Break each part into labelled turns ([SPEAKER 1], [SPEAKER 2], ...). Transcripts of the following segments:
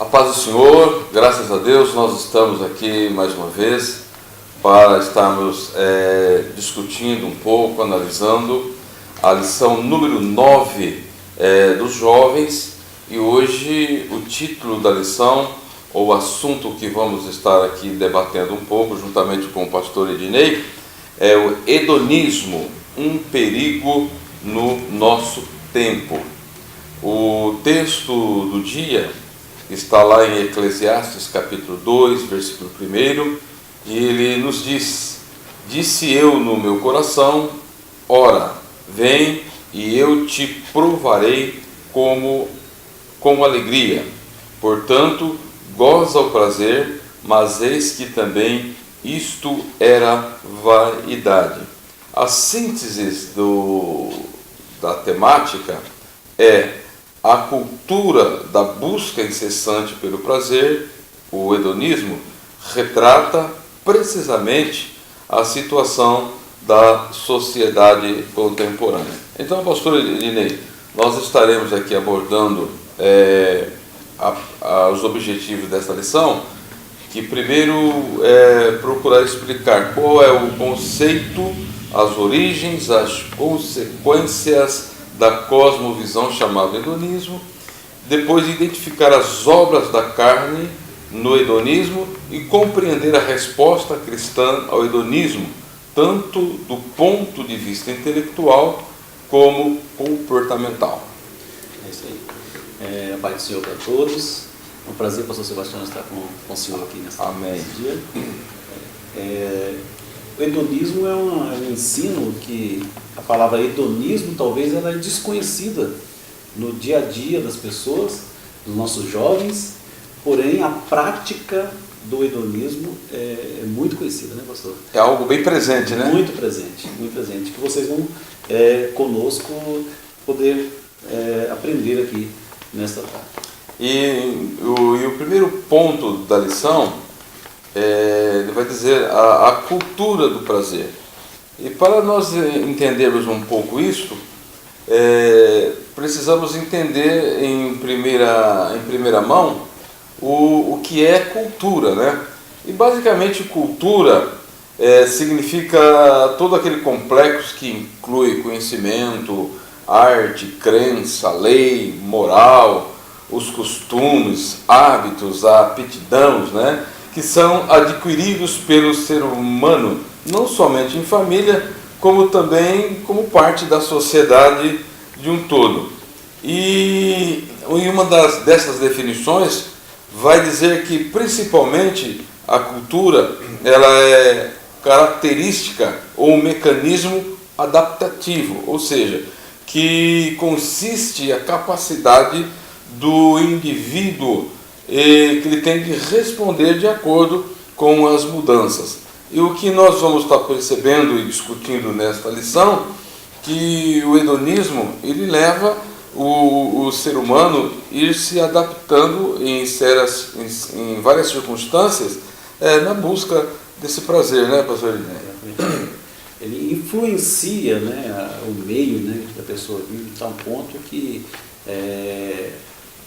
[SPEAKER 1] A paz do Senhor, graças a Deus, nós estamos aqui mais uma vez para estarmos discutindo um pouco, analisando a lição número 9 dos jovens, e hoje o título da lição, ou o assunto que vamos estar aqui debatendo um pouco, juntamente com o pastor Ednei, é o hedonismo, um perigo no nosso tempo. O texto do dia está lá em Eclesiastes capítulo 2, versículo 1, e ele nos diz: disse eu no meu coração, ora, vem e eu te provarei com alegria. Portanto, goza o prazer, mas eis que também isto era vaidade. A síntese da temática é a cultura da busca incessante pelo prazer. O hedonismo retrata precisamente a situação da sociedade contemporânea. Então, pastor Ednei, nós estaremos aqui abordando os objetivos dessa lição, que primeiro é procurar explicar qual é o conceito, as origens, as consequências da cosmovisão chamada hedonismo, depois identificar as obras da carne no hedonismo e compreender a resposta cristã ao hedonismo, tanto do ponto de vista intelectual como comportamental.
[SPEAKER 2] É isso aí. A paz do Senhor para todos. É um prazer, pastor Sebastião, estar com o senhor aqui nesse dia. O hedonismo é um ensino que a palavra hedonismo talvez ela é desconhecida no dia a dia das pessoas, dos nossos jovens, porém a prática do hedonismo é muito conhecida, né, pastor?
[SPEAKER 1] É algo bem presente, né?
[SPEAKER 2] Muito presente, que vocês vão conosco poder aprender aqui nesta tarde.
[SPEAKER 1] E o primeiro ponto da lição, ele vai dizer a cultura do prazer. E para nós entendermos um pouco isso, precisamos entender em primeira mão o que é cultura, né? E basicamente cultura significa todo aquele complexo que inclui conhecimento, arte, crença, lei, moral, os costumes, hábitos, aptidões, né, que são adquiridos pelo ser humano, não somente em família, como também como parte da sociedade de um todo. E uma dessas definições vai dizer que, principalmente, a cultura ela é característica ou um mecanismo adaptativo, ou seja, que consiste a capacidade do indivíduo que ele tem de responder de acordo com as mudanças. E o que nós vamos estar percebendo e discutindo nesta lição, que o hedonismo ele leva o ser humano a ir se adaptando em várias circunstâncias na busca desse prazer, né, pastor Ednei?
[SPEAKER 2] Ele influencia, né, o meio, né, que a pessoa vive, a um ponto que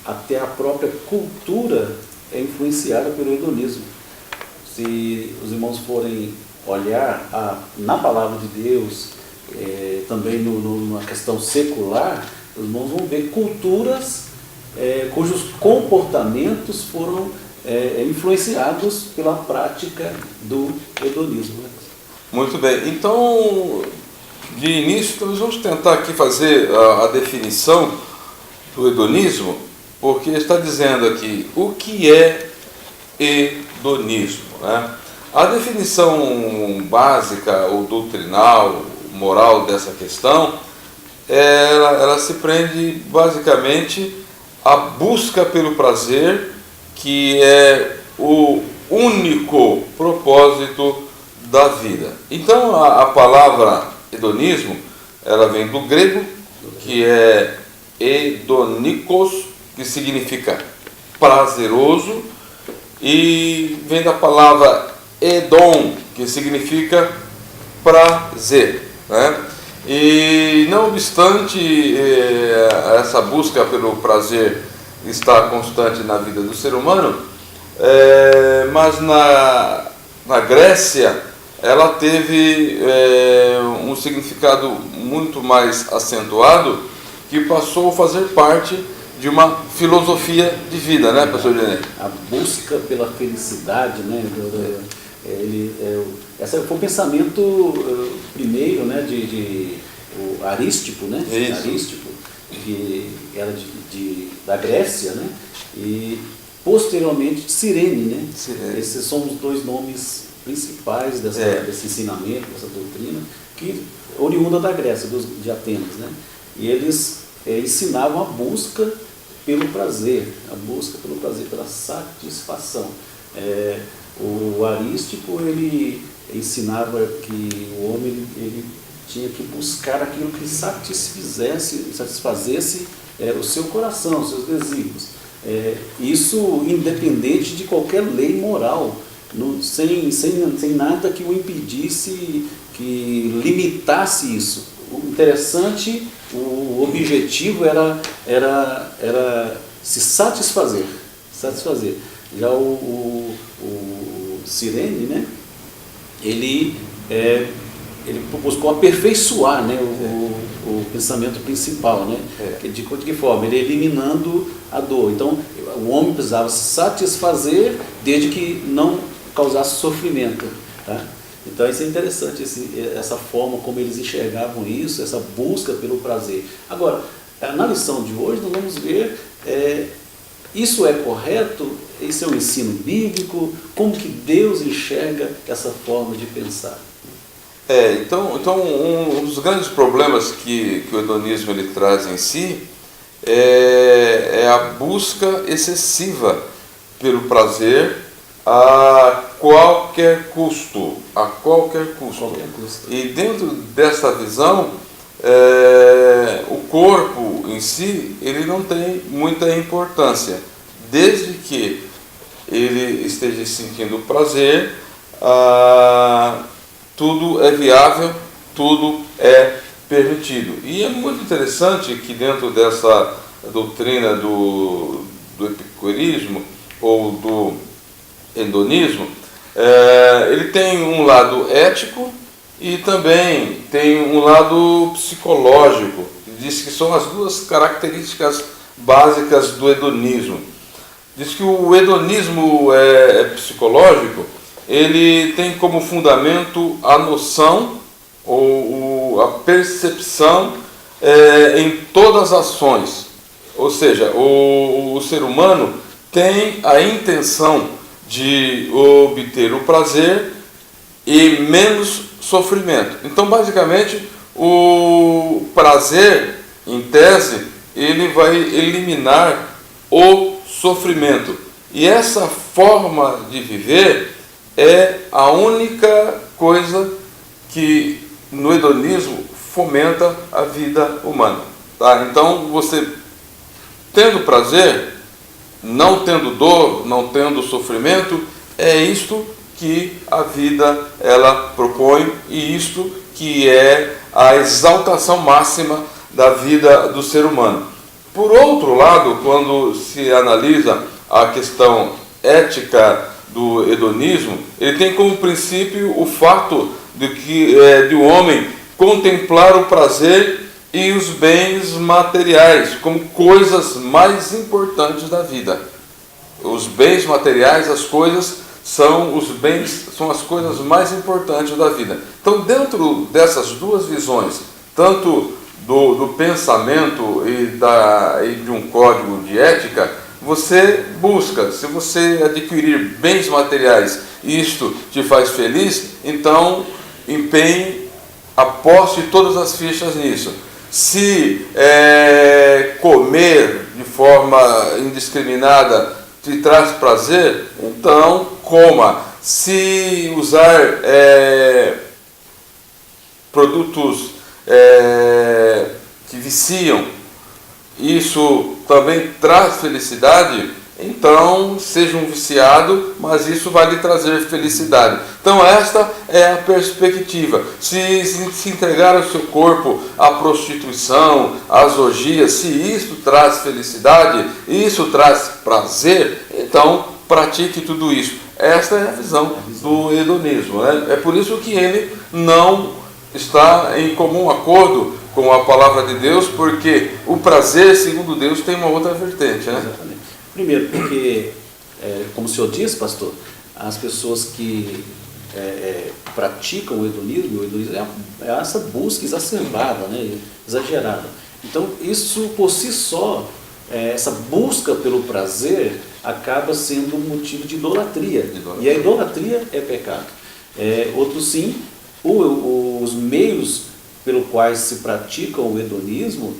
[SPEAKER 2] até a própria cultura é influenciada pelo hedonismo. Se os irmãos forem olhar na palavra de Deus, também numa questão secular, os irmãos vão ver culturas cujos comportamentos foram influenciados pela prática do hedonismo, né?
[SPEAKER 1] Muito bem. Então, de início, nós vamos tentar aqui fazer a definição do hedonismo, porque está dizendo aqui o que é hedonismo, né? A definição básica ou doutrinal, moral dessa questão, ela se prende basicamente à busca pelo prazer, que é o único propósito da vida. Então a palavra hedonismo, ela vem do grego, que é hedonikos, que significa prazeroso, e vem da palavra hedon, que significa prazer, né? E não obstante essa busca pelo prazer está constante na vida do ser humano, mas na Grécia ela teve um significado muito mais acentuado, que passou a fazer parte de uma filosofia de vida, né, pastor Genê?
[SPEAKER 2] A busca pela felicidade, né? Esse foi o pensamento primeiro, né, de o Arístipo, né?
[SPEAKER 1] Isso.
[SPEAKER 2] Arístipo, que era da Grécia, né? E posteriormente Cirene, né?
[SPEAKER 1] Cirene.
[SPEAKER 2] Esses são os dois nomes principais desse ensinamento, dessa doutrina, que oriunda da Grécia, de Atenas, né? E eles ensinavam a busca pelo prazer, pela satisfação. O Arístipo, ele ensinava que o homem ele tinha que buscar aquilo que satisfazesse o seu coração, os seus desígnios. Isso independente de qualquer lei moral, sem nada que o impedisse, que limitasse isso. O interessante, o objetivo era se satisfazer. Já o Cirene, né, ele buscou aperfeiçoar, né, o pensamento principal, né, de que forma? Ele eliminando a dor. Então, o homem precisava se satisfazer desde que não causasse sofrimento. Tá? Então, isso é interessante, essa forma como eles enxergavam isso, essa busca pelo prazer. Agora, na lição de hoje, nós vamos ver, isso é correto? Isso é um ensino bíblico? Como que Deus enxerga essa forma de pensar?
[SPEAKER 1] Então um dos grandes problemas que o hedonismo ele traz em si é a busca excessiva pelo prazer a qualquer custo. E dentro dessa visão, o corpo em si ele não tem muita importância, desde que ele esteja sentindo prazer. Tudo é viável, tudo é permitido. E é muito interessante que dentro dessa doutrina do epicurismo ou do hedonismo, ele tem um lado ético e também tem um lado psicológico. Diz que são as duas características básicas do hedonismo. Diz que o hedonismo é psicológico. Ele tem como fundamento a noção ou a percepção em todas as ações. Ou seja, o ser humano tem a intenção de obter o prazer e menos sofrimento. Então, basicamente, o prazer, em tese, ele vai eliminar o sofrimento. E essa forma de viver é a única coisa que no hedonismo fomenta a vida humana. Tá? Então, você tendo prazer, não tendo dor, não tendo sofrimento, é isto que a vida ela propõe e isto que é a exaltação máxima da vida do ser humano. Por outro lado, quando se analisa a questão ética do hedonismo, ele tem como princípio o fato de o homem contemplar o prazer e os bens materiais como coisas mais importantes da vida. Os bens materiais, as coisas, são as coisas mais importantes da vida. Então, dentro dessas duas visões, tanto do pensamento e de um código de ética, você busca, se você adquirir bens materiais e isto te faz feliz, então empenhe, aposte todas as fichas nisso. Se comer de forma indiscriminada te traz prazer, então coma. Se usar produtos que viciam, isso também traz felicidade, então seja um viciado, mas isso vai lhe trazer felicidade. Então esta é a perspectiva. Se entregar o seu corpo à prostituição, às orgias, se isso traz felicidade, isso traz prazer, então pratique tudo isso. Esta é a visão do hedonismo, né? É por isso que ele não está em comum acordo com a palavra de Deus, porque o prazer, segundo Deus, tem uma outra vertente, né?
[SPEAKER 2] Exatamente. Primeiro, porque, como o senhor disse, pastor, as pessoas que praticam o hedonismo é essa busca exacerbada, né, exagerada. Então, isso por si só, essa busca pelo prazer, acaba sendo um motivo de idolatria. E a idolatria é pecado. Outro sim, os meios pelo quais se pratica o hedonismo,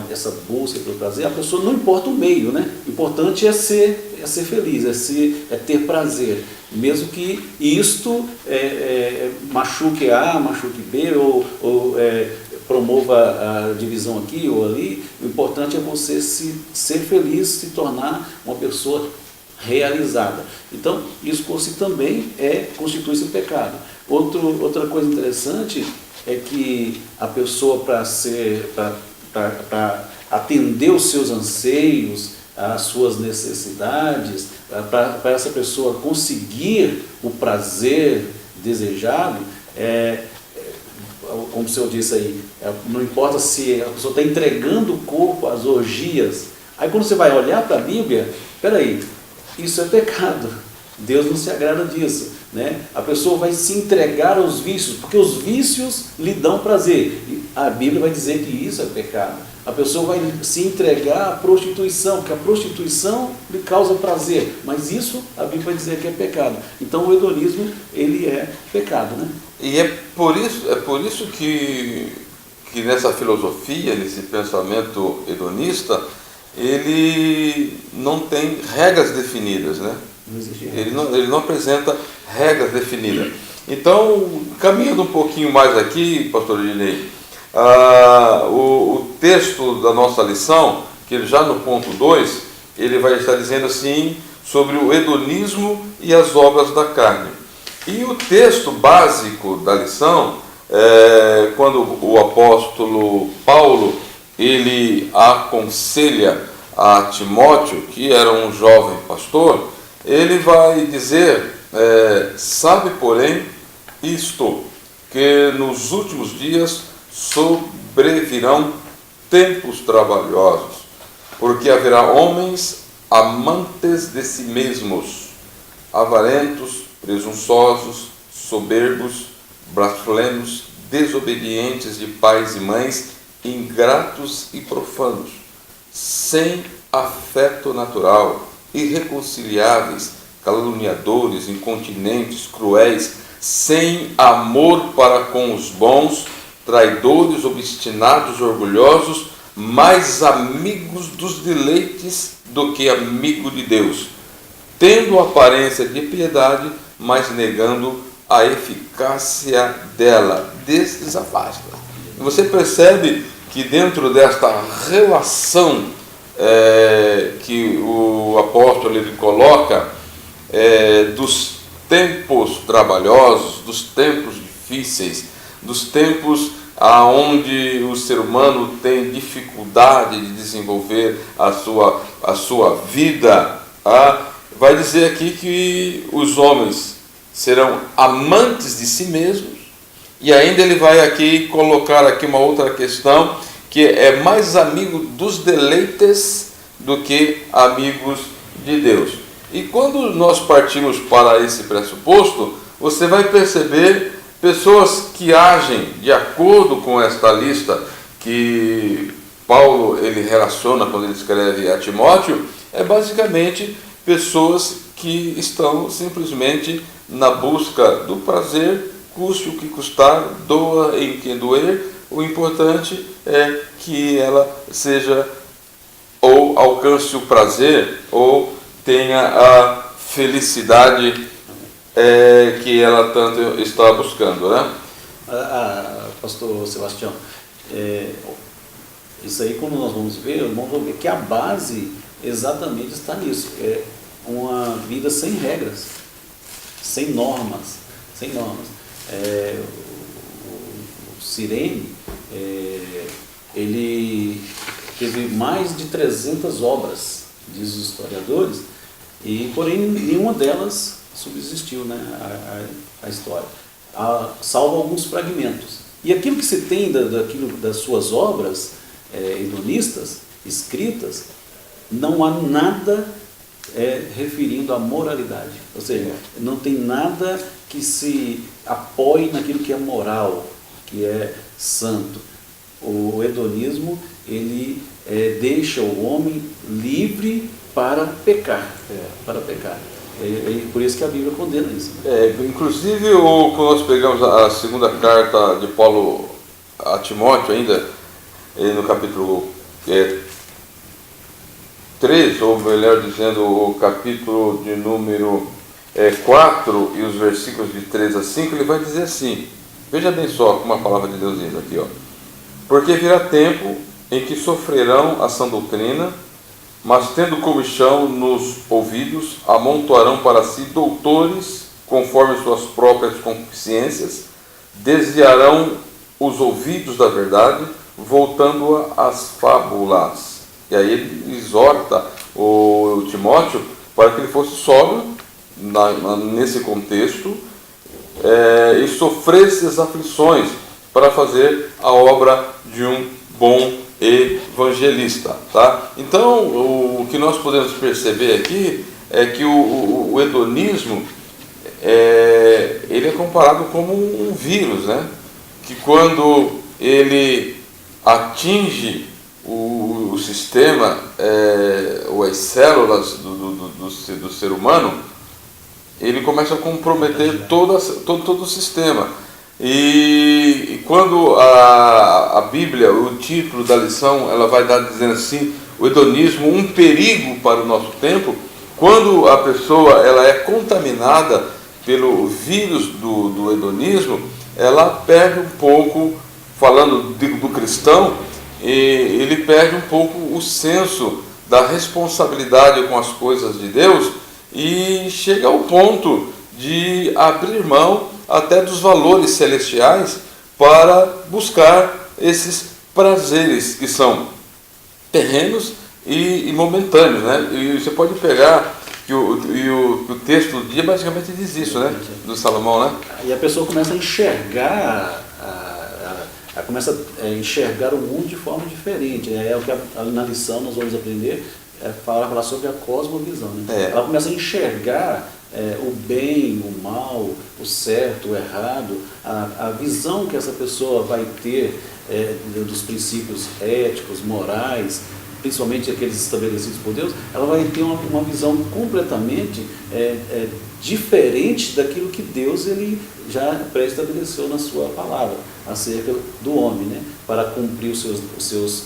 [SPEAKER 2] essa busca pelo prazer, a pessoa não importa o meio, né? O importante é ser feliz, é ter prazer, mesmo que isto machuque A, machuque B, ou promova a divisão aqui ou ali. O importante é você ser feliz, se tornar uma pessoa realizada. Então, isso por si também constitui-se um pecado. Outra coisa interessante é que a pessoa, para atender os seus anseios, as suas necessidades, para essa pessoa conseguir o prazer desejado, como o senhor disse aí, não importa se a pessoa está entregando o corpo às orgias. Aí quando você vai olhar para a Bíblia, peraí, isso é pecado, Deus não se agrada disso, né? A pessoa vai se entregar aos vícios, porque os vícios lhe dão prazer, e a Bíblia vai dizer que isso é pecado. A pessoa vai se entregar à prostituição, porque a prostituição lhe causa prazer, mas isso a Bíblia vai dizer que é pecado. Então o hedonismo, ele é pecado, né?
[SPEAKER 1] E é por isso que nessa filosofia, nesse pensamento hedonista, ele não tem regras definidas, né?
[SPEAKER 2] Não existe
[SPEAKER 1] Ele não apresenta regras definidas. Então, caminhando um pouquinho mais aqui, pastor Ednei, o texto da nossa lição, que ele já no ponto 2, ele vai estar dizendo assim, sobre o hedonismo e as obras da carne. E o texto básico da lição, quando o apóstolo Paulo, ele aconselha a Timóteo, que era um jovem pastor, ele vai dizer, sabe porém isto, que nos últimos dias sobrevirão tempos trabalhosos, porque haverá homens amantes de si mesmos, avarentos, presunçosos, soberbos, blasfemos, desobedientes de pais e mães, ingratos e profanos, sem afeto natural, irreconciliáveis, caluniadores, incontinentes, cruéis, sem amor para com os bons, traidores, obstinados, orgulhosos, mais amigos dos deleites do que amigo de Deus, tendo aparência de piedade, mas negando a eficácia dela. Desses afasta. E você percebe que dentro desta relação que o apóstolo ele coloca dos tempos trabalhosos, dos tempos difíceis, dos tempos aonde o ser humano tem dificuldade de desenvolver a sua vida, vai dizer aqui que os homens serão amantes de si mesmos, e ainda ele vai aqui colocar aqui uma outra questão, que é mais amigo dos deleites do que amigos de Deus. E quando nós partimos para esse pressuposto, você vai perceber pessoas que agem de acordo com esta lista que Paulo ele relaciona quando ele escreve a Timóteo, basicamente pessoas que estão simplesmente na busca do prazer, custe o que custar, doa em quem doer. O importante é que ela seja, ou alcance o prazer, ou tenha a felicidade que ela tanto está buscando, né?
[SPEAKER 2] Pastor Sebastião, isso aí, como nós vamos ver que a base exatamente está nisso. É uma vida sem regras, sem normas, sem normas. O Cirene, ele teve mais de 300 obras, diz os historiadores, e porém nenhuma delas subsistiu, né, a história, salvo alguns fragmentos. E aquilo que se tem das suas obras hedonistas, escritas, não há nada referindo à moralidade. Ou seja, não tem nada que se apoie naquilo que é moral, que é santo. O hedonismo, ele deixa o homem livre para pecar. Para pecar. Por isso que a Bíblia condena isso.
[SPEAKER 1] Inclusive, quando nós pegamos a segunda carta de Paulo a Timóteo, ainda no capítulo 3, ou melhor dizendo, o capítulo de número 4 e os versículos de 3 a 5, ele vai dizer assim, veja bem só como a palavra de Deus diz aqui, ó. Porque virá tempo em que sofrerão a sã doutrina, mas tendo comichão nos ouvidos, amontoarão para si doutores, conforme suas próprias consciências, desviarão os ouvidos da verdade, voltando-a às fábulas. E aí ele exorta o Timóteo para que ele fosse sóbrio nesse contexto e sofresse as aflições para fazer a obra de um bom evangelista, tá? Então, o que nós podemos perceber aqui é que o hedonismo ele é comparado como um vírus, né? Que quando ele atinge o sistema, ou as células do ser humano, ele começa a comprometer todo o sistema. E quando a Bíblia, o título da lição, ela vai dar dizendo assim, o hedonismo, um perigo para o nosso tempo, quando a pessoa ela é contaminada pelo vírus do hedonismo, ela perde um pouco, falando do cristão, ele perde um pouco o senso da responsabilidade com as coisas de Deus e chega ao ponto de abrir mão até dos valores celestiais para buscar esses prazeres que são terrenos e momentâneos, né? E você pode pegar que o texto do dia basicamente diz isso, né? Do Salomão, né?
[SPEAKER 2] E a pessoa começa a enxergar começa a enxergar o mundo de forma diferente. É o que na lição nós vamos aprender, falar sobre a cosmovisão. Né? Ela começa a enxergar o bem, o mal, o certo, o errado, a visão que essa pessoa vai ter dos princípios éticos, morais, principalmente aqueles estabelecidos por Deus, ela vai ter uma visão completamente diferente daquilo que Deus ele já pré-estabeleceu na sua palavra acerca do homem, né? Para cumprir os seus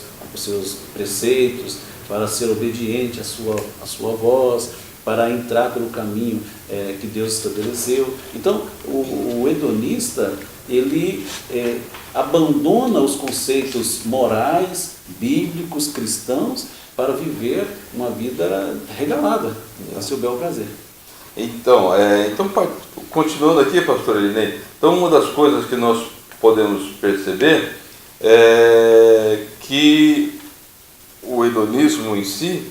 [SPEAKER 2] preceitos, para ser obediente à sua voz, para entrar pelo caminho que Deus estabeleceu. Então, o hedonista, ele abandona os conceitos morais, bíblicos, cristãos, para viver uma vida regalada, a seu bel prazer.
[SPEAKER 1] Então, continuando aqui, pastor Elinei, então uma das coisas que nós podemos perceber é que o hedonismo em si,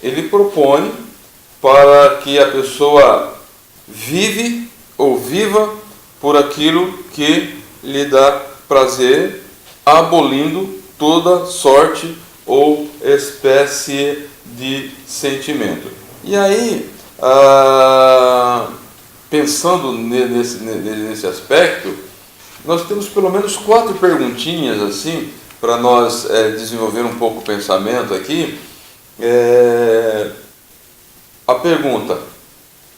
[SPEAKER 1] ele propõe para que a pessoa viva por aquilo que lhe dá prazer, abolindo toda sorte ou espécie de sentimento. E aí, pensando nesse aspecto, nós temos pelo menos 4 perguntinhas assim, para nós desenvolver um pouco o pensamento aqui. A pergunta: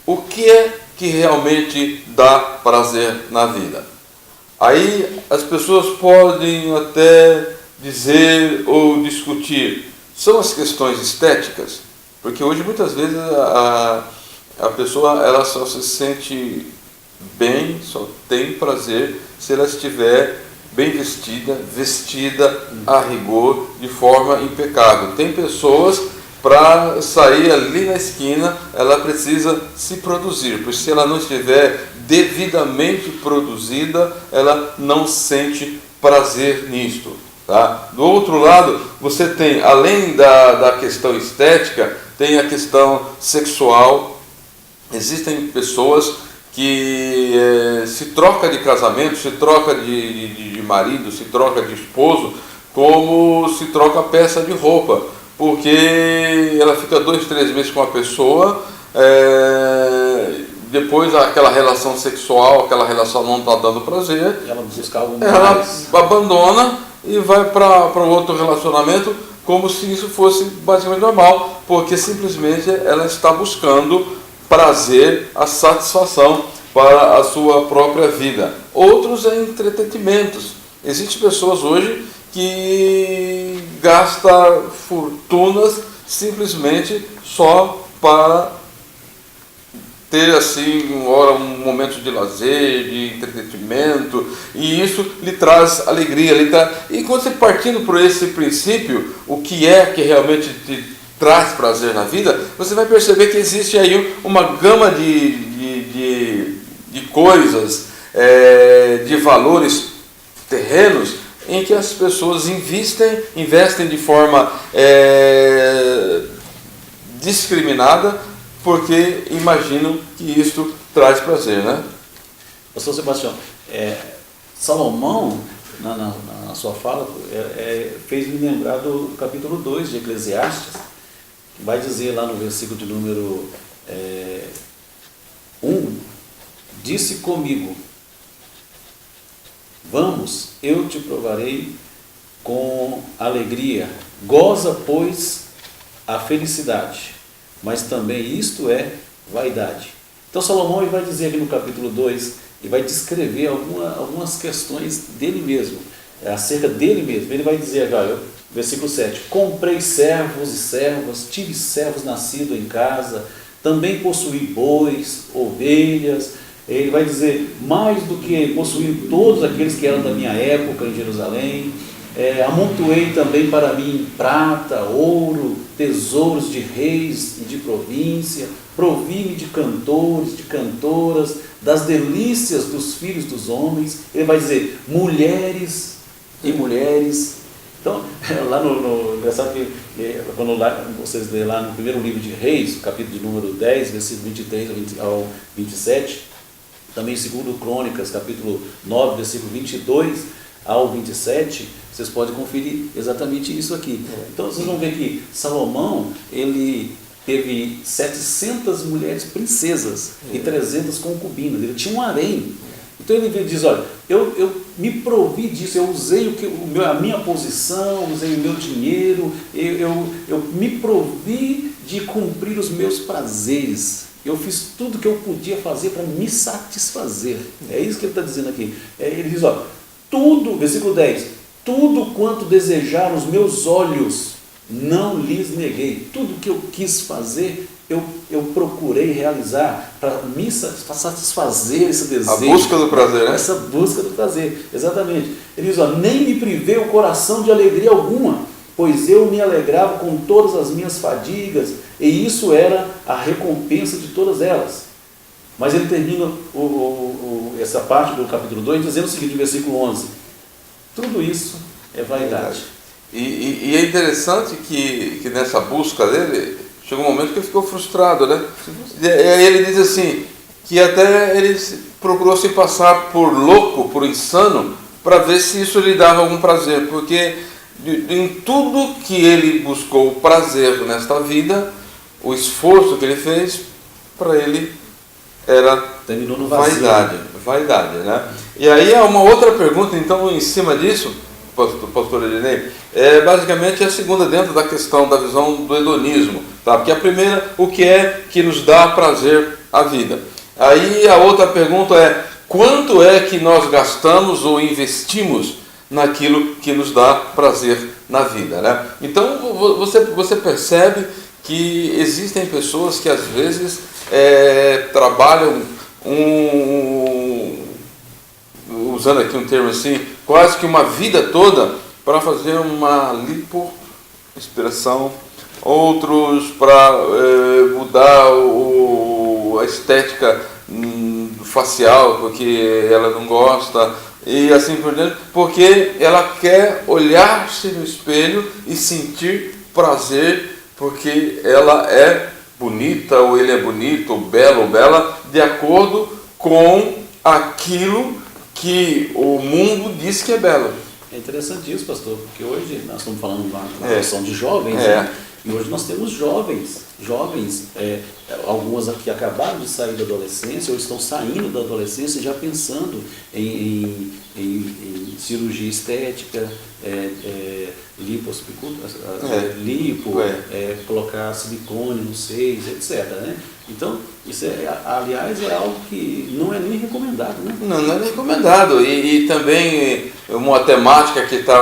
[SPEAKER 1] o que é que realmente dá prazer na vida? Aí as pessoas podem até dizer ou discutir, são as questões estéticas? Porque hoje muitas vezes a pessoa ela só se sente bem, só tem prazer se ela estiver bem vestida a rigor, de forma impecável. Tem pessoas para sair ali na esquina, ela precisa se produzir, pois se ela não estiver devidamente produzida, ela não sente prazer nisto. Tá? Do outro lado, você tem, além da questão estética, tem a questão sexual. Existem pessoas que se troca de casamento, se troca de marido, se troca de esposo, como se troca peça de roupa, porque ela fica 2, 3 meses com a pessoa, depois aquela relação sexual, aquela relação não está dando prazer,
[SPEAKER 2] Ela busca algo
[SPEAKER 1] ela
[SPEAKER 2] mais.
[SPEAKER 1] abandona e vai para outro relacionamento como se isso fosse basicamente normal, porque simplesmente ela está buscando prazer, a satisfação para a sua própria vida. Outros é entretenimentos. Existem pessoas hoje que gastam fortunas simplesmente só para ter assim um momento de lazer, de entretenimento, e isso lhe traz alegria. E quando você partindo por esse princípio, o que é que realmente te traz prazer na vida, você vai perceber que existe aí uma gama de coisas, de valores terrenos, em que as pessoas investem de forma discriminada, porque imaginam que isto traz prazer, né?
[SPEAKER 2] Pastor Sebastião, Salomão, na sua fala, fez me lembrar do capítulo 2 de Eclesiastes, que vai dizer lá no versículo de número 1, disse comigo, vamos, eu te provarei com alegria, goza, pois, a felicidade, mas também isto é vaidade. Então Salomão ele vai dizer aqui no capítulo 2, e vai descrever algumas questões dele mesmo, acerca dele mesmo. Ele vai dizer agora, versículo 7, comprei servos e servas, tive servos nascidos em casa, também possuí bois, ovelhas. Ele vai dizer, mais do que possuí todos aqueles que eram da minha época em Jerusalém, amontoei também para mim prata, ouro, tesouros de reis e de província, provi-me de cantores, de cantoras, das delícias dos filhos dos homens. Ele vai dizer, mulheres e mulheres. Então, lá engraçado que quando vocês lerem lá no primeiro livro de Reis, capítulo de número 10, versículo 23 ao 27, também segundo Crônicas, capítulo 9, versículo 22 ao 27, vocês podem conferir exatamente isso aqui. Então vocês vão ver que Salomão, ele teve 700 mulheres princesas e 300 concubinas, ele tinha um harém. Então ele diz, olha, eu me provi disso, eu usei a minha posição, usei o meu dinheiro, eu me provi de cumprir os meus prazeres. Eu fiz tudo que eu podia fazer para me satisfazer. É isso que ele está dizendo aqui. Ele diz, ó, tudo, versículo 10, tudo quanto desejaram os meus olhos, não lhes neguei. Tudo que eu quis fazer, eu procurei realizar para satisfazer esse desejo.
[SPEAKER 1] A busca do prazer, né?
[SPEAKER 2] Essa busca do prazer, exatamente. Ele diz, ó, nem me privei o coração de alegria alguma, pois eu me alegrava com todas as minhas fadigas, e isso era a recompensa de todas elas. Mas ele termina essa parte do capítulo 2 dizendo o seguinte, no versículo 11, tudo isso é vaidade.
[SPEAKER 1] E é interessante que nessa busca dele, chegou um momento que ele ficou frustrado, né? E aí ele diz assim, que até ele procurou se passar por louco, por insano, para ver se isso lhe dava algum prazer, porque em tudo que ele buscou prazer nesta vida, o esforço que ele fez, para ele era
[SPEAKER 2] terminou no vazio.
[SPEAKER 1] Vaidade, né? E aí há uma outra pergunta, então, em cima disso, pastor Ednei, basicamente a segunda dentro da questão da visão do hedonismo, tá? Porque a primeira, o que é que nos dá prazer à vida? Aí a outra pergunta é, quanto é que nós gastamos ou investimos naquilo que nos dá prazer na vida, né? Então você percebe que existem pessoas que às vezes trabalham usando aqui um termo assim, quase que uma vida toda para fazer uma lipoaspiração outros para mudar a estética facial, porque ela não gosta, e assim por diante, porque ela quer olhar-se no espelho e sentir prazer, porque ela é bonita, ou ele é bonito, ou belo, ou bela, de acordo com aquilo que o mundo diz que é belo.
[SPEAKER 2] É interessante isso, pastor, porque hoje nós estamos falando de uma população de jovens, né? E hoje nós temos jovens, algumas aqui acabaram de sair da adolescência, ou estão saindo da adolescência já pensando em cirurgia estética, lipo, colocar silicone nos seios, etc. Né? Então, isso aliás, é algo que não é nem recomendado. Né?
[SPEAKER 1] Não é nem recomendado. E também uma temática que está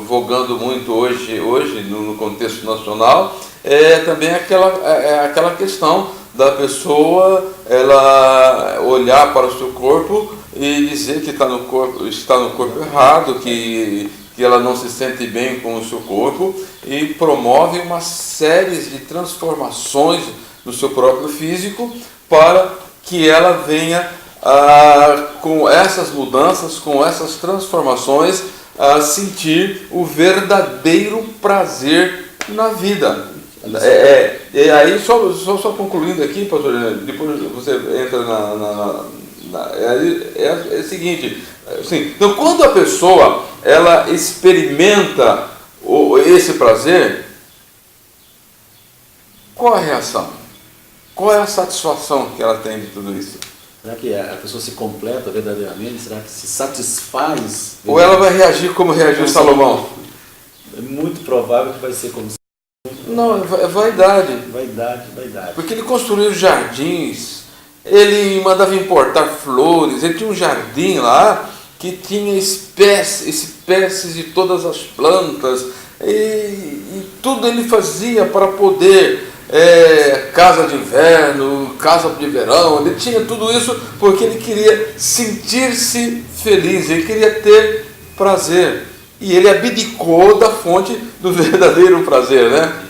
[SPEAKER 1] vogando muito hoje no contexto nacional é também aquela questão da pessoa ela olhar para o seu corpo e dizer que está no corpo errado, que ela não se sente bem com o seu corpo, e promove uma série de transformações no seu próprio físico para que ela venha com essas mudanças, com essas transformações, a sentir o verdadeiro prazer na vida. E aí, só concluindo aqui, pastor, depois você entra é o seguinte, assim, então quando a pessoa ela experimenta esse prazer, qual a reação? Qual é a satisfação que ela tem de tudo isso?
[SPEAKER 2] Será que a pessoa se completa verdadeiramente? Será que se satisfaz?
[SPEAKER 1] Ou ela vai reagir como reagiu Salomão?
[SPEAKER 2] É muito provável que vai ser como...
[SPEAKER 1] Não, é vaidade.
[SPEAKER 2] Vaidade.
[SPEAKER 1] Porque ele construiu jardins, ele mandava importar flores, ele tinha um jardim lá que tinha espécies de todas as plantas, e tudo ele fazia para poder, casa de inverno, casa de verão, ele tinha tudo isso porque ele queria sentir-se feliz, ele queria ter prazer, e ele abdicou da fonte do verdadeiro prazer, né?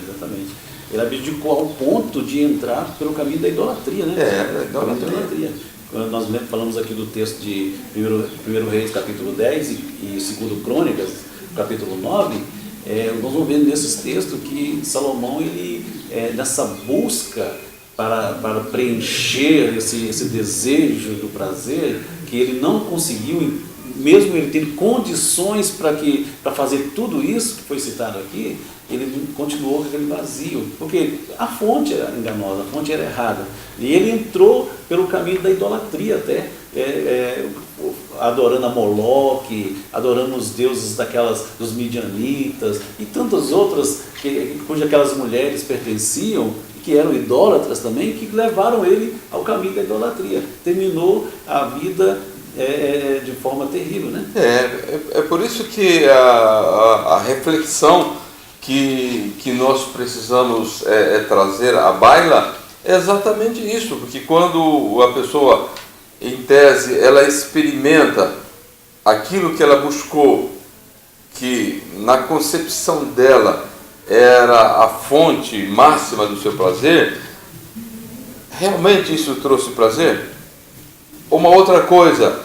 [SPEAKER 2] Ele abdicou ao ponto de entrar pelo caminho da idolatria, né? Idolatria. Quando nós falamos aqui do texto de 1 Reis, capítulo 10 e 2 Crônicas, capítulo 9, nós vamos ver nesses textos que Salomão, ele, nessa busca para preencher esse desejo do prazer, que ele não conseguiu, mesmo ele tendo condições para fazer tudo isso que foi citado aqui, ele continuou com aquele vazio, porque a fonte era enganosa, a fonte era errada, e ele entrou pelo caminho da idolatria até, adorando a Moloque, adorando os deuses dos midianitas e tantas outras cujas aquelas mulheres pertenciam, que eram idólatras também, que levaram ele ao caminho da idolatria. Terminou a vida de forma terrível, né?
[SPEAKER 1] É por isso que a reflexão que nós precisamos trazer à baila é exatamente isso, porque quando a pessoa, em tese, ela experimenta aquilo que ela buscou, que na concepção dela era a fonte máxima do seu prazer, realmente isso trouxe prazer? Uma outra coisa,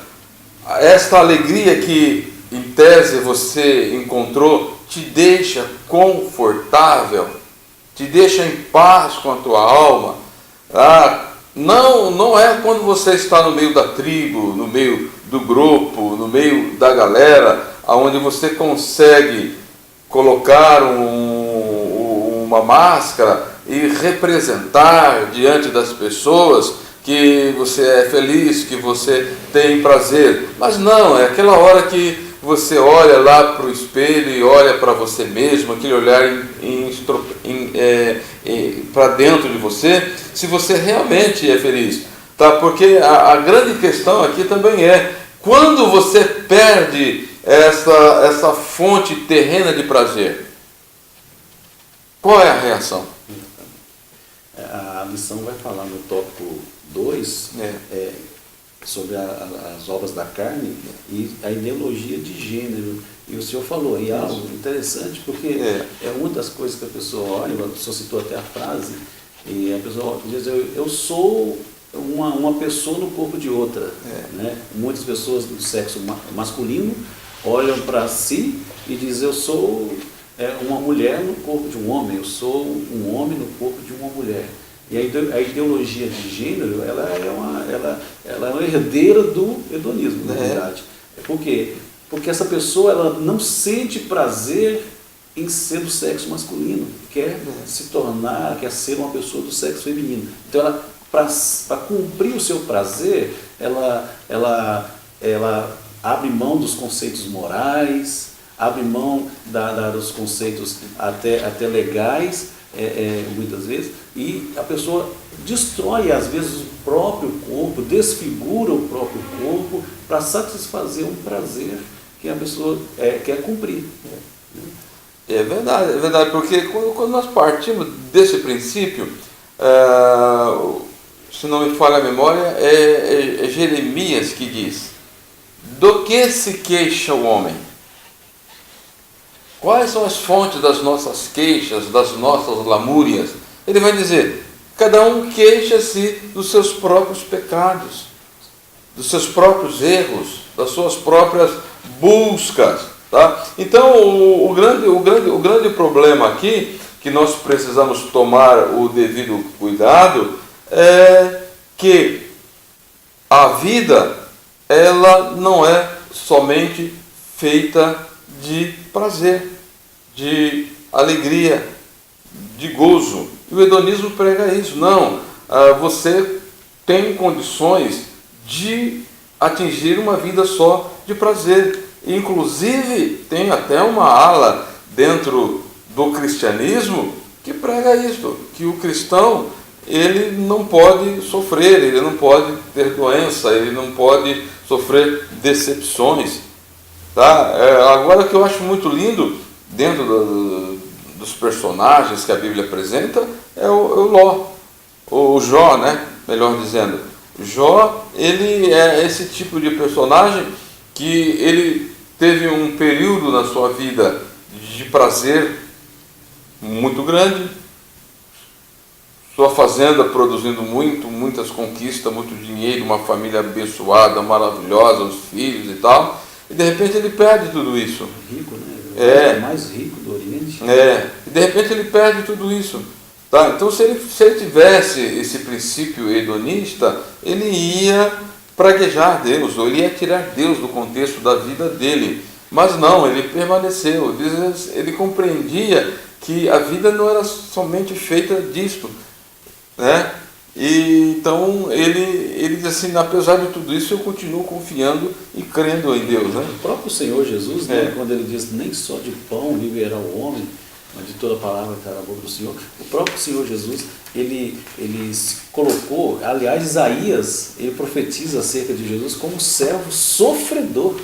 [SPEAKER 1] esta alegria que em tese você encontrou te deixa confortável, te deixa em paz com a tua alma. Não é quando você está no meio da tribo, no meio do grupo, no meio da galera, onde você consegue colocar uma máscara e representar diante das pessoas que você é feliz, que você tem prazer. Mas não, é aquela hora que você olha lá para o espelho e olha para você mesmo, aquele olhar para dentro de você, se você realmente é feliz. Tá? Porque a grande questão aqui também quando você perde essa fonte terrena de prazer, qual é a reação?
[SPEAKER 2] A lição vai falar no tópico 2, sobre as obras da carne e a ideologia de gênero. E o senhor falou aí algo interessante, porque é uma das coisas que a pessoa olha, o senhor citou até a frase, e a pessoa diz, eu sou uma pessoa no corpo de outra. Né? Muitas pessoas do sexo masculino olham para si e dizem, eu sou uma mulher no corpo de um homem, eu sou um homem no corpo de uma mulher. E a ideologia de gênero, ela é uma herdeira do hedonismo, na verdade. Por quê? Porque essa pessoa ela não sente prazer em ser do sexo masculino, quer se tornar, quer ser uma pessoa do sexo feminino. Então, ela, para cumprir o seu prazer, ela abre mão dos conceitos morais, abre mão dos conceitos até legais, muitas vezes, e a pessoa destrói, às vezes, o próprio corpo, desfigura o próprio corpo para satisfazer um prazer que a pessoa quer cumprir.
[SPEAKER 1] É verdade, porque quando nós partimos desse princípio, se não me falha a memória, é Jeremias que diz: do que se queixa o homem? Quais são as fontes das nossas queixas, das nossas lamúrias? Ele vai dizer, cada um queixa-se dos seus próprios pecados, dos seus próprios erros, das suas próprias buscas. Tá? Então, o grande problema aqui, que nós precisamos tomar o devido cuidado, é que a vida, ela não é somente feita de prazer, de alegria, de gozo. E o hedonismo prega isso. Não, você tem condições de atingir uma vida só de prazer. Inclusive, tem até uma ala dentro do cristianismo que prega isso, que o cristão, ele não pode sofrer, ele não pode ter doença, ele não pode sofrer decepções. Tá? Agora, o que eu acho muito lindo, dentro dos personagens que a Bíblia apresenta, é o Jó, né? Melhor dizendo. Jó, ele é esse tipo de personagem que ele teve um período na sua vida de prazer muito grande, sua fazenda produzindo muitas conquistas, muito dinheiro, uma família abençoada, maravilhosa, os filhos e tal, e de repente ele perde tudo isso.
[SPEAKER 2] Rico, né? O mais rico do Oriente.
[SPEAKER 1] E de repente ele perde tudo isso. Tá? Então, se ele tivesse esse princípio hedonista, ele ia praguejar Deus, ou ele ia tirar Deus do contexto da vida dele. Mas não, ele permaneceu. Ele compreendia que a vida não era somente feita disto, né? E então ele diz assim, apesar de tudo isso, eu continuo confiando e crendo em Deus, né?
[SPEAKER 2] O próprio Senhor Jesus, né, quando ele diz, nem só de pão viverá o homem, mas de toda palavra que está na boca do Senhor, o próprio Senhor Jesus, ele se colocou, aliás, Isaías, ele profetiza acerca de Jesus como servo sofredor.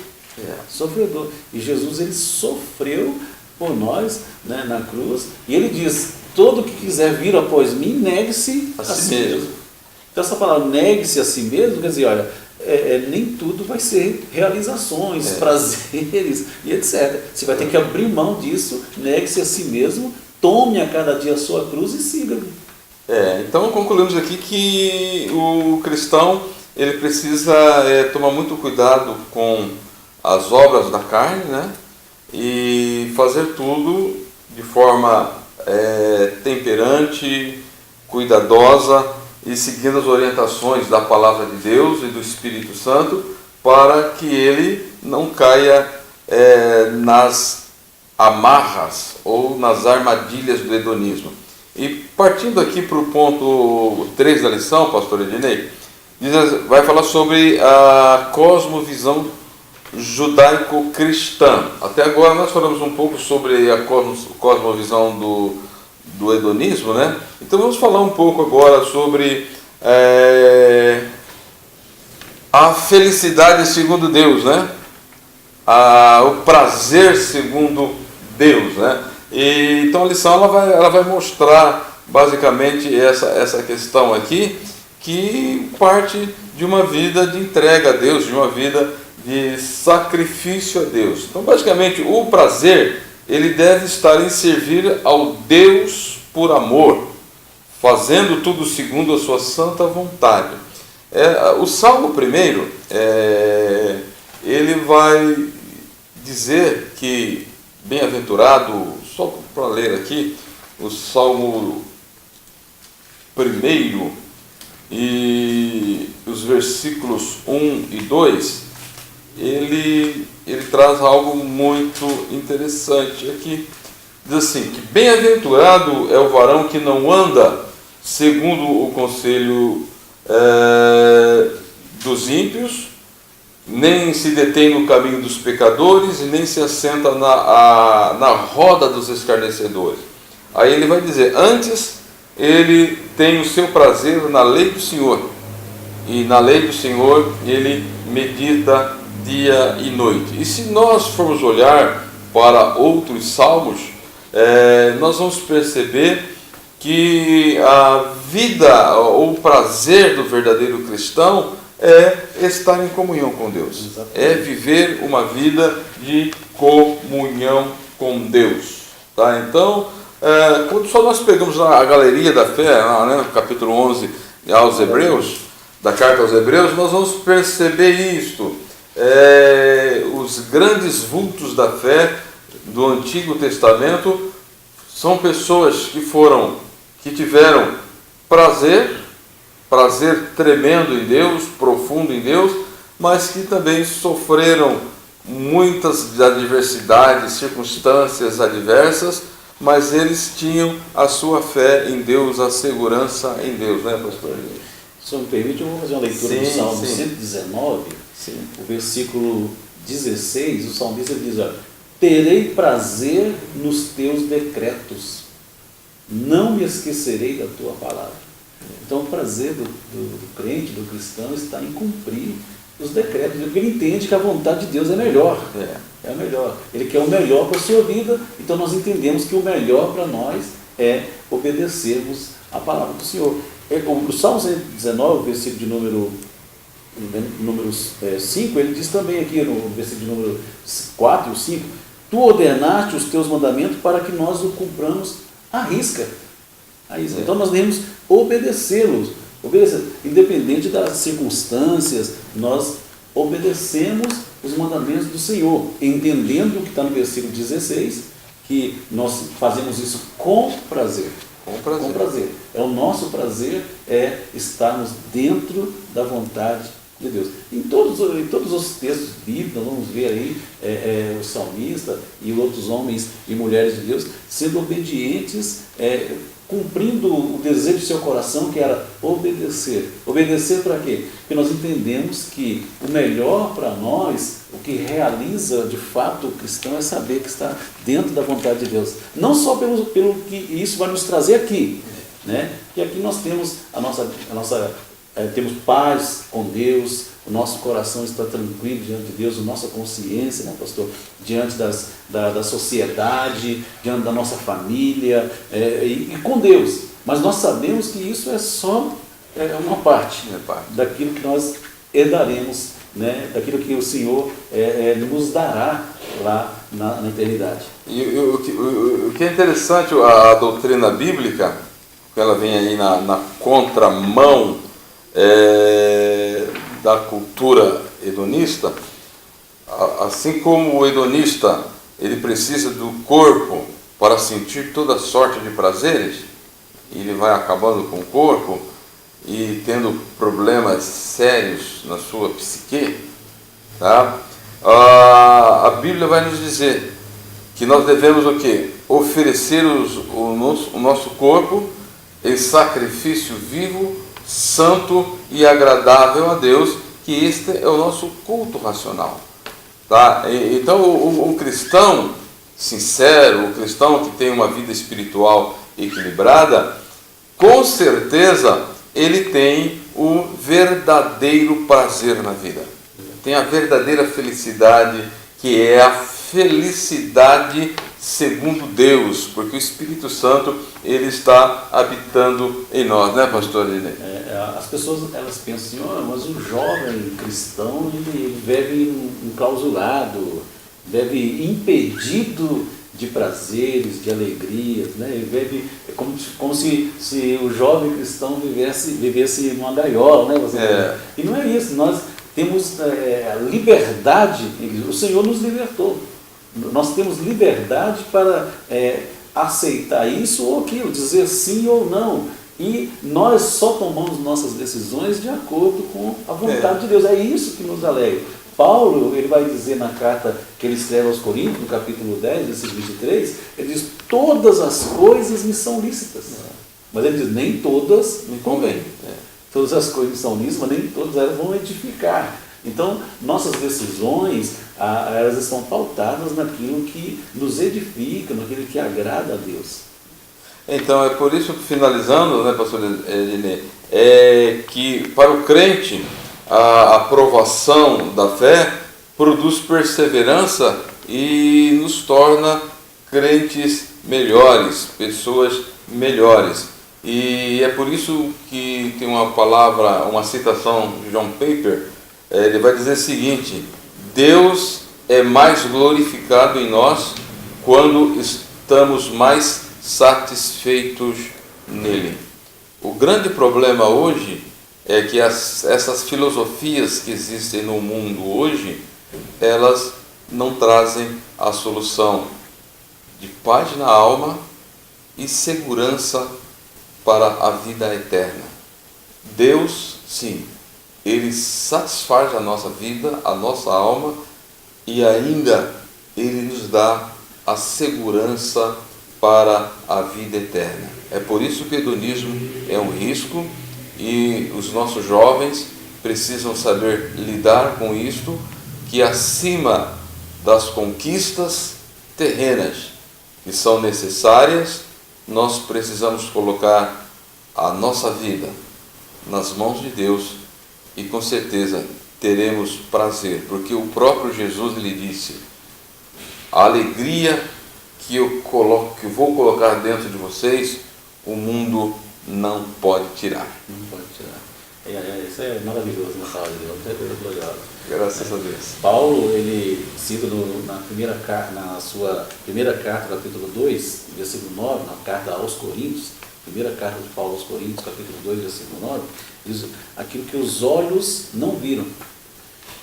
[SPEAKER 2] Sofredor. E Jesus, ele sofreu por nós, né, na cruz, e ele diz, todo que quiser vir após mim, negue-se a si mesmo. Então essa palavra, negue-se a si mesmo, quer dizer, olha, nem tudo vai ser realizações, prazeres e etc. Você vai ter que abrir mão disso, negue-se a si mesmo, tome a cada dia a sua cruz e siga-me.
[SPEAKER 1] Então concluímos aqui que o cristão, ele precisa tomar muito cuidado com as obras da carne, né? E fazer tudo de forma temperante, cuidadosa e seguindo as orientações da Palavra de Deus e do Espírito Santo, para que ele não caia nas amarras ou nas armadilhas do hedonismo. E partindo aqui para o ponto 3 da lição, pastor Ednei, vai falar sobre a cosmovisão judaico-cristã. Até agora nós falamos um pouco sobre a cosmovisão do hedonismo, né? Então vamos falar um pouco agora sobre a felicidade segundo Deus, né? O prazer segundo Deus, né? E então a lição ela vai mostrar basicamente essa questão aqui, que parte de uma vida de entrega a Deus, de uma vida de sacrifício a Deus. Então, basicamente, o prazer, ele deve estar em servir ao Deus por amor, fazendo tudo segundo a sua santa vontade. O Salmo 1, ele vai dizer que, bem-aventurado, só para ler aqui, o Salmo 1 e os versículos 1 e 2, ele traz algo muito interessante aqui. Diz assim, que bem-aventurado é o varão que não anda segundo o conselho dos ímpios, nem se detém no caminho dos pecadores, e nem se assenta na roda dos escarnecedores. Aí ele vai dizer, antes ele tem o seu prazer na lei do Senhor, e na lei do Senhor ele medita dia e noite. E se nós formos olhar para outros salmos, nós vamos perceber que a vida ou o prazer do verdadeiro cristão é estar em comunhão com Deus. Exatamente. É viver uma vida de comunhão com Deus. Tá? Então, quando só nós pegamos a galeria da fé, no capítulo 11 aos Hebreus, da carta aos Hebreus, nós vamos perceber isto. Os grandes vultos da fé do Antigo Testamento são pessoas que tiveram prazer tremendo em Deus, profundo em Deus, mas que também sofreram muitas adversidades, circunstâncias adversas, mas eles tinham a sua fé em Deus, a segurança em Deus, né, pastor?
[SPEAKER 2] Se me permite, eu vou fazer uma leitura do Salmo 119, o versículo 16, o salmista diz, olha, terei prazer nos teus decretos, não me esquecerei da tua palavra. Então o prazer do crente, do cristão, está em cumprir os decretos, porque ele entende que a vontade de Deus é melhor. É melhor. Ele quer o melhor para a sua vida, então nós entendemos que o melhor para nós é obedecermos a palavra do Senhor. O Salmo 119, versículo de número 5, ele diz também aqui no versículo de número 4 e 5, tu ordenaste os teus mandamentos para que nós o cumpramos à risca. Então nós devemos obedecê-los, independente das circunstâncias, nós obedecemos os mandamentos do Senhor, entendendo o que está no versículo 16, que nós fazemos isso com prazer. Com prazer. O nosso prazer é estarmos dentro da vontade de Deus. Em todos os textos bíblicos, nós vamos ver aí o salmista e outros homens e mulheres de Deus sendo obedientes, cumprindo o desejo do seu coração, que era obedecer. Obedecer para quê? Porque nós entendemos que o melhor para nós, o que realiza de fato o cristão, é saber que está dentro da vontade de Deus. Não só pelo que isso vai nos trazer aqui, né? Que aqui nós temos temos paz com Deus, o nosso coração está tranquilo diante de Deus, a nossa consciência, né, pastor, diante da sociedade, diante da nossa família, e com Deus. Mas nós sabemos que isso é só uma parte daquilo que nós herdaremos, né, daquilo que o Senhor nos dará lá na eternidade.
[SPEAKER 1] E o que é interessante, a doutrina bíblica, que ela vem aí na contramão da cultura hedonista, assim como o hedonista ele precisa do corpo para sentir toda sorte de prazeres, e ele vai acabando com o corpo e tendo problemas sérios na sua psique, tá? A Bíblia vai nos dizer que nós devemos o quê? Oferecer o nosso corpo em sacrifício vivo, santo e agradável a Deus, que este é o nosso culto racional. Tá? Então o cristão sincero, o cristão que tem uma vida espiritual equilibrada, com certeza ele tem o verdadeiro prazer na vida. Tem a verdadeira felicidade, que é a felicidade segundo Deus, porque o Espírito Santo ele está habitando em nós, né, pastor Lili?
[SPEAKER 2] As pessoas elas pensam assim, mas o jovem cristão ele vive enclausurado, vive impedido de prazeres, de alegrias, né? Ele vive como se o jovem cristão vivesse numa gaiola, né? E não é isso, nós temos liberdade, o Senhor nos libertou, nós temos liberdade para aceitar isso ou aquilo, dizer sim ou não. E nós só tomamos nossas decisões de acordo com a vontade de Deus. É isso que nos alegra. Paulo, ele vai dizer na carta que ele escreve aos Coríntios, no capítulo 10, versículo 23, ele diz, todas as coisas me são lícitas. Mas ele diz, nem todas me convêm. Todas as coisas me são lícitas, mas nem todas elas vão edificar. Então, nossas decisões, elas estão pautadas naquilo que nos edifica, naquilo que agrada a Deus.
[SPEAKER 1] Então, é por isso que, finalizando, né, pastor Elinê, é que para o crente, a aprovação da fé produz perseverança e nos torna crentes melhores, pessoas melhores. E é por isso que tem uma palavra, uma citação de John Piper, ele vai dizer o seguinte: Deus é mais glorificado em nós quando estamos mais satisfeitos nele. O grande problema hoje é que essas filosofias que existem no mundo hoje, elas não trazem a solução de paz na alma e segurança para a vida eterna. Deus, sim, Ele satisfaz a nossa vida, a nossa alma, e ainda Ele nos dá a segurança para a vida eterna. É por isso que o hedonismo é um risco e os nossos jovens precisam saber lidar com isto, que acima das conquistas terrenas que são necessárias, nós precisamos colocar a nossa vida nas mãos de Deus e com certeza teremos prazer, porque o próprio Jesus lhe disse: a alegria que eu vou colocar dentro de vocês, o mundo não pode tirar.
[SPEAKER 2] Não pode tirar. Isso é maravilhoso na palavra de Deus, é glorioso.
[SPEAKER 1] Graças a Deus.
[SPEAKER 2] Paulo, ele cita na sua primeira carta, capítulo 2, versículo 9, na carta aos Coríntios, primeira carta de Paulo aos Coríntios, capítulo 2, versículo 9, diz aquilo que os olhos não viram,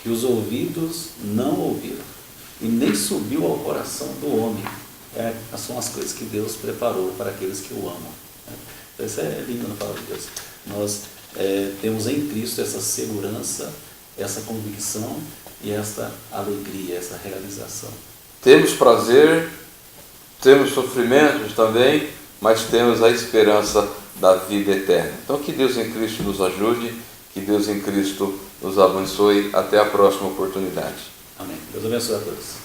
[SPEAKER 2] que os ouvidos não ouviram, e nem subiu ao coração do homem. São as coisas que Deus preparou para aqueles que o amam. Então, isso é lindo na palavra de Deus. Nós temos em Cristo essa segurança, essa convicção e essa alegria, essa realização.
[SPEAKER 1] Temos prazer, temos sofrimentos também, mas temos a esperança da vida eterna. Então, que Deus em Cristo nos ajude, que Deus em Cristo nos abençoe. Até a próxima oportunidade.
[SPEAKER 2] Amém. Deus abençoe a todos.